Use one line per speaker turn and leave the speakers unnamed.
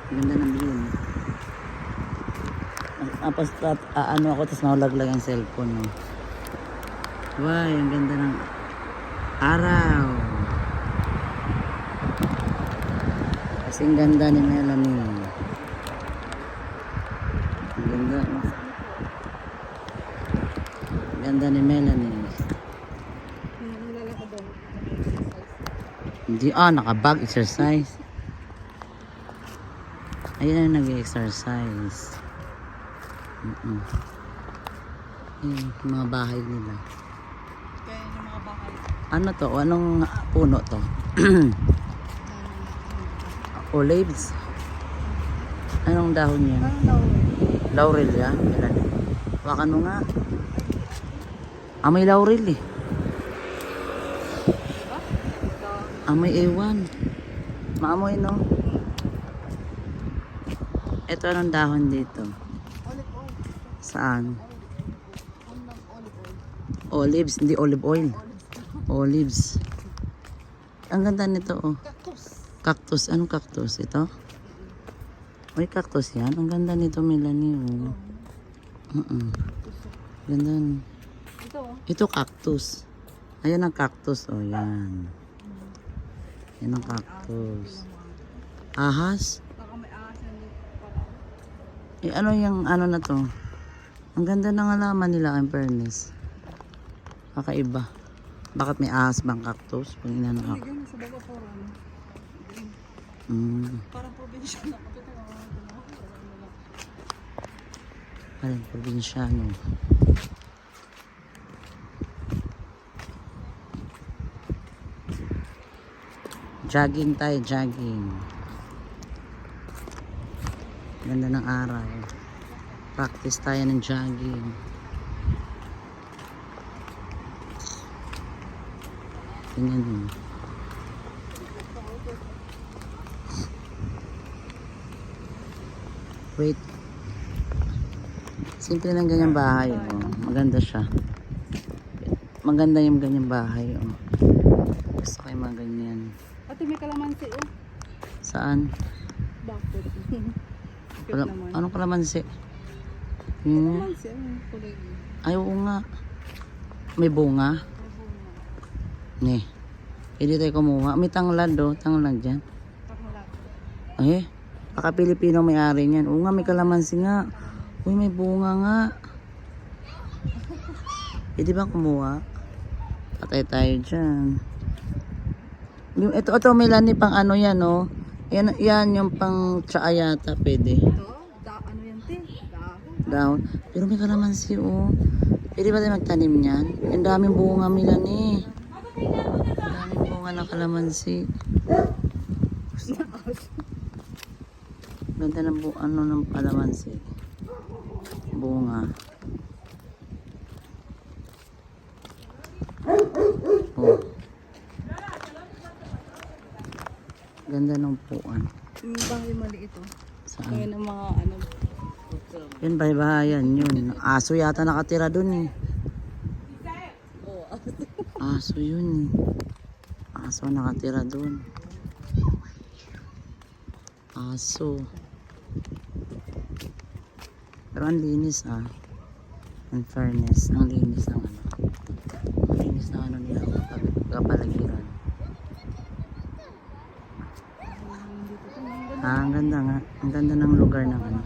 Ganda ng view. Tapos ano ako, tapos maulaglag ang cellphone. No? Wow, ang ganda ng araw. Kasing ganda ni Melanie. Ang ganda. Ang ganda ni Melanie. Hindi, nakabag exercise. Ayun na nag-exercise. Mga bahay nila.
Kaya yung mga bahay.
Ano to? Anong puno to? Olives. Anong dahon yan? Laurel yan? Wakan mo nga. May laurel eh. May ewan. Maamoy no? Ito anong dahon dito? Saan? Olives, hindi olive oil. Olives. Ang ganda nito oh. Cactus. Anong cactus? Ito? May cactus yan. Ang ganda nito, Melanie oh. Ganda. Ito cactus. Ayan ang cactus oh, yan. Yan ang cactus. Ahas? Ano yung ano na to? Ang ganda ng halaman nila in fairness. Kakaiba. Bakit may ahas bang cactus? Pag inano ako.
Parang probinsya na.
Parang probinsyano. Jogging tayo, jogging. Ganda ng araw. Practice tayo ng jogging. Tingnan mo. Wait. Simple lang ganyan bahay. Oh. Maganda siya. Maganda yung ganyan bahay. Oh. Gusto ko yung mga ganyan.
Ate, may kalamansi oh.
Saan?
Bakit?
Anong kalamansi?
Kalamansi, kulay.
Ay, oo nga. May bunga? Ne. Pwede tayo kumuha. May tanglad do. Tanglad dyan. Ay, baka Pilipino may-ari niyan. Oo nga, may kalamansi nga. Uy, may bunga nga. Pwede ba kumuha? Patay tayo dyan. Ito, Melanie, pang ano yan, oh. Yan yung pang tsaa yata, pwede.
Ano yan, te?
Down. Pero may kalamansi, oh. Pwede ba tayo magtanim niyan? Ang daming bunga, Melanie. Ang daming bunga ng kalamansi. Ganda ng ano ng kalamansi. Bunga. Oh. Ganda ng puan.
Yung bahay maliit oh.
Saan?
Kaya ng mga ano.
Yun, bahay-bahayan yun. Aso yata nakatira dun eh. Aso yun eh. Aso nakatira dun. Aso. Pero ang linis ah. In fairness, ang linis ng ano. Ang linis ng ano nila kapaligiran. Ang ganda nga. Ang ganda ng lugar ng ano.